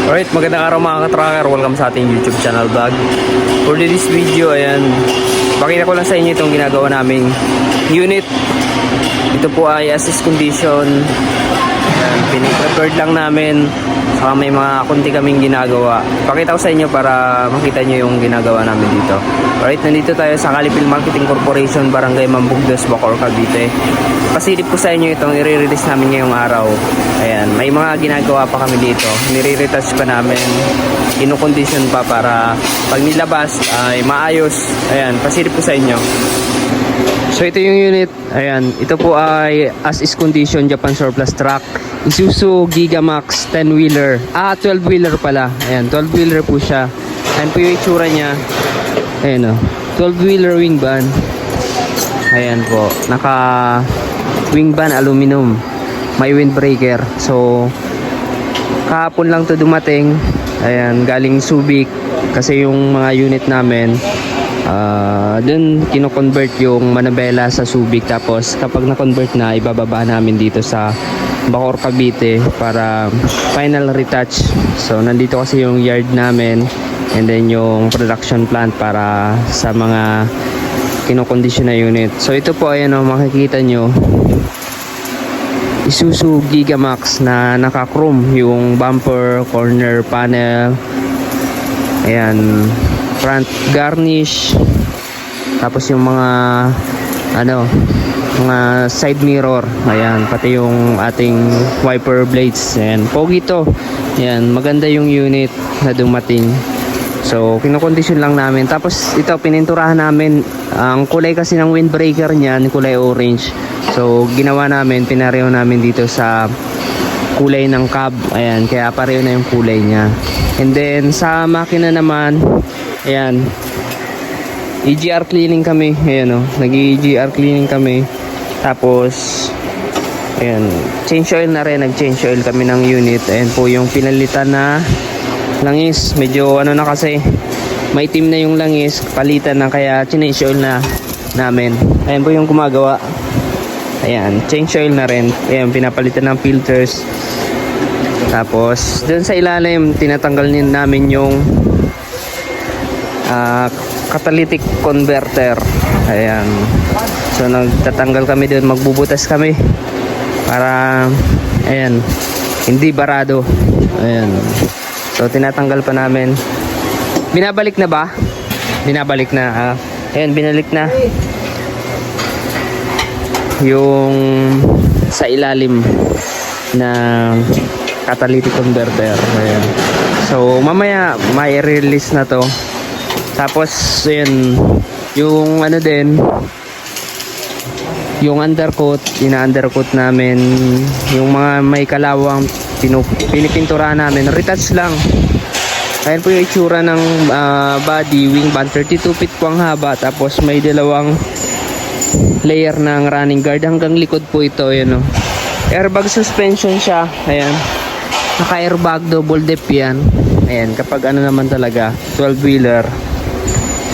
Alright, magandang araw mga ka-tracker. Welcome sa ating YouTube channel vlog. For this video, ayan, pakita ko lang sa inyo itong ginagawa naming unit. Ito po ay assist condition. Ayan, piniprepared lang namin. Saka may mga kunti kaming ginagawa. Pakita ko sa inyo para makita nyo yung ginagawa namin dito. Alright, nandito tayo sa Calipil Marketing Corporation, Barangay Mambugdos, Bacoor, Cavite. Pasilip ko sa inyo itong i-release namin ngayong araw. Ayan, may mga ginagawa pa kami dito. Nire-retouch pa namin. Ino-condition pa para pag nilabas ay maayos. Ayan, pasilip ko sa inyo. So ito yung unit. Ayan, ito po ay as is condition Japan surplus truck. Isuzu Gigamax 10-wheeler. 12-wheeler pala. Ayan, 12-wheeler po siya. Ayan po yung itsura niya. Ayan o. 12-wheeler wing van. Ayan po. Naka wing van aluminum. May windbreaker. So, kahapon lang to dumating. Ayan, galing Subic. Kasi yung mga unit namin, dun kino-convert yung Manabela sa Subic. Tapos, kapag na-convert na, ibababa namin dito sa Bacoor, Cavite para final retouch. So nandito kasi yung yard namin and then yung production plant para sa mga kinokondisyon na unit. So ito po, ayan o, makikita nyo Isuzu Gigamax na naka-chrome yung bumper, corner panel, ayan, front garnish, tapos yung mga mga side mirror, ayan, pati yung ating wiper blades. Ayan, pogi to. Ayan, maganda yung unit na dumating. So, kinokondisyon lang namin. Tapos, ito, pininturahan namin. Ang kulay kasi ng windbreaker niyan, kulay orange. So, ginawa namin, pinareho namin dito sa kulay ng cab. Ayan, kaya pareho na yung kulay niya. And then, sa makina naman, ayan, EGR cleaning kami. Ayan o, nag-EGR cleaning kami. Tapos, ayan, change oil na rin. Nag-change oil kami ng unit. Ayan po yung pinalitan na langis. Medyo na kasi, maitim na yung langis. Palitan na, kaya change oil na namin. Ayan po yung gumagawa. Ayan, change oil na rin. Ayan, pinapalitan ng filters. Tapos, dun sa ilalim, tinatanggal din namin yung catalytic converter. Ayan. So nagtatanggal kami doon, magbubutas kami para ayan, hindi barado. Ayan. So tinatanggal pa namin. Binabalik na ba? Binabalik na. Ayan, binalik na. Yung sa ilalim na catalytic converter. Ayan. So mamaya may release na to. Tapos ayan, yung din, yung undercoat, ina-undercoat namin. Yung mga may kalawang pinipinturahan namin, retouch lang. Ayan po yung itsura ng body, wing band, 32 feet po ang haba. Tapos may dalawang layer ng running guard hanggang likod po ito. Ayan o, airbag suspension siya. Ayan, naka airbag, double dep yan. Ayan, kapag naman talaga 12-wheeler,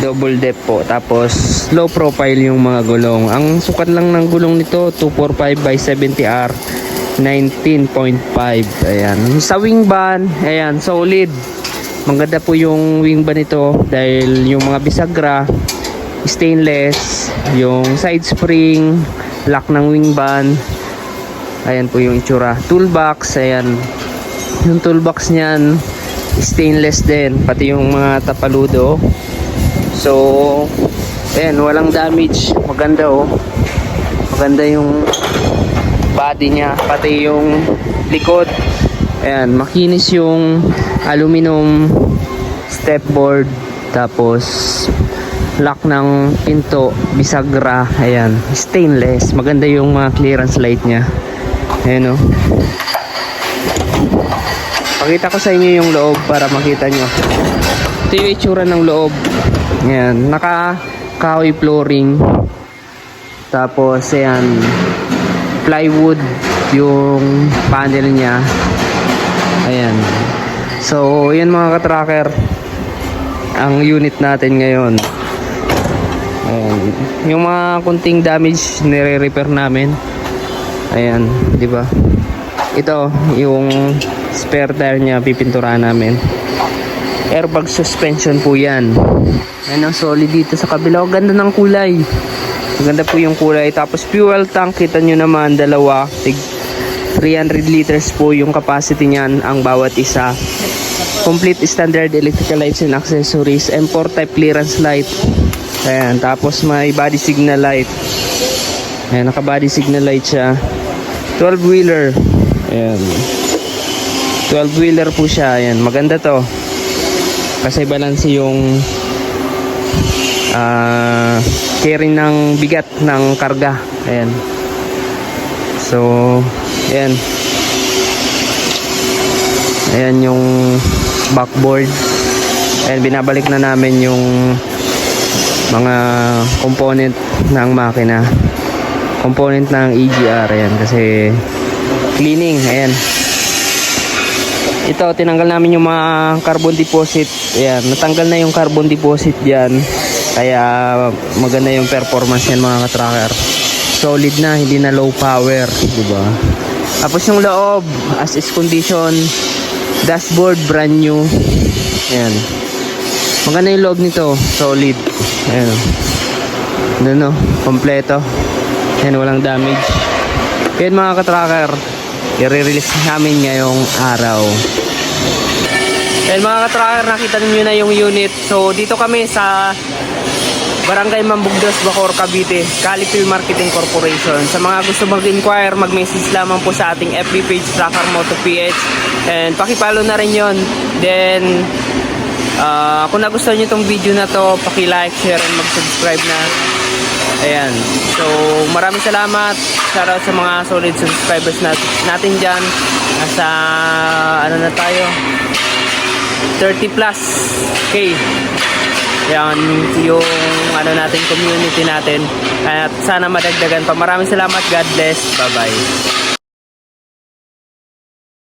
double dep po. Tapos low profile yung mga gulong. Ang sukat lang ng gulong nito 245 by 70R 19.5. ayan, sa wing ban, ayan, solid. Maganda po yung wing ban nito dahil yung mga bisagra stainless, yung side spring lock ng wing ban. Ayan po yung itsura. Toolbox, ayan, yung toolbox niyan stainless din, pati yung mga tapaludo. So, ayan, walang damage. Maganda oh. Maganda yung body niya, pati yung likod. Ayan, makinis yung aluminum stepboard. Tapos, lock ng pinto, bisagra. Ayan, stainless. Maganda yung mga clearance light niya. Ayan oh. Pakita ko sa inyo yung loob para makita nyo. Ito yung itsura ng loob. Ayan, naka-kahoy flooring. Tapos, ayan, plywood yung panel niya. Ayan. So, ayan mga ka-tracker, ang unit natin ngayon. Ayan. Yung mga kunting damage, nire-repair namin. Ayan, di ba? Ito, yung spare tire niya, pipinturahan namin. Airbag suspension po yan. Yan ang solid dito sa kabila. Ganda ng kulay. Maganda po yung kulay. Tapos fuel tank, kita nyo naman, dalawa. 300 liters po yung capacity niyan ang bawat isa. Complete standard electrical lights and accessories. M4 type clearance light. Ayan. Tapos may body signal light. Ayan, naka body signal light siya. 12 wheeler. Ayan. 12 wheeler po siya. Ayan. Maganda to. Kasi balance yung carry ng bigat ng karga. Ayan. So, ayan. Ayan yung backboard. Ayan, binabalik na namin yung mga component ng makina. Component ng EGR. Ayan, kasi cleaning. Ayan. Ito, tinanggal namin yung mga carbon deposit. Ayan, natanggal na yung carbon deposit dyan. Kaya maganda yung performance yan mga ka-tracker. Solid na, hindi na low power, diba? Tapos yung loob, as is condition, dashboard brand new. Ayan. Maganda yung loob nito, solid. Ayan. Ano, kompleto. Ayan, walang damage. Ayan mga ka-tracker, i-release namin ngayong araw. Ayan mga ka-tracker, nakita niyo na yung unit. So dito kami sa Barangay Mambugdos, Bacoor, Cavite, Calipil Marketing Corporation. Sa mga gusto mag-inquire, mag-message lamang po sa ating FB page, Tracker Moto PH. And pakipalo na rin yon. Then, kung nagustuhan nyo itong video na to, paki-like, share, and mag-subscribe na. Ayan. So, maraming salamat. Shoutout sa mga solid subscribers natin dyan. Nasa, ano na tayo? 30 plus K. Yan yung ano natin, community natin. At sana madagdagan pa. Maraming salamat. God bless. Bye bye.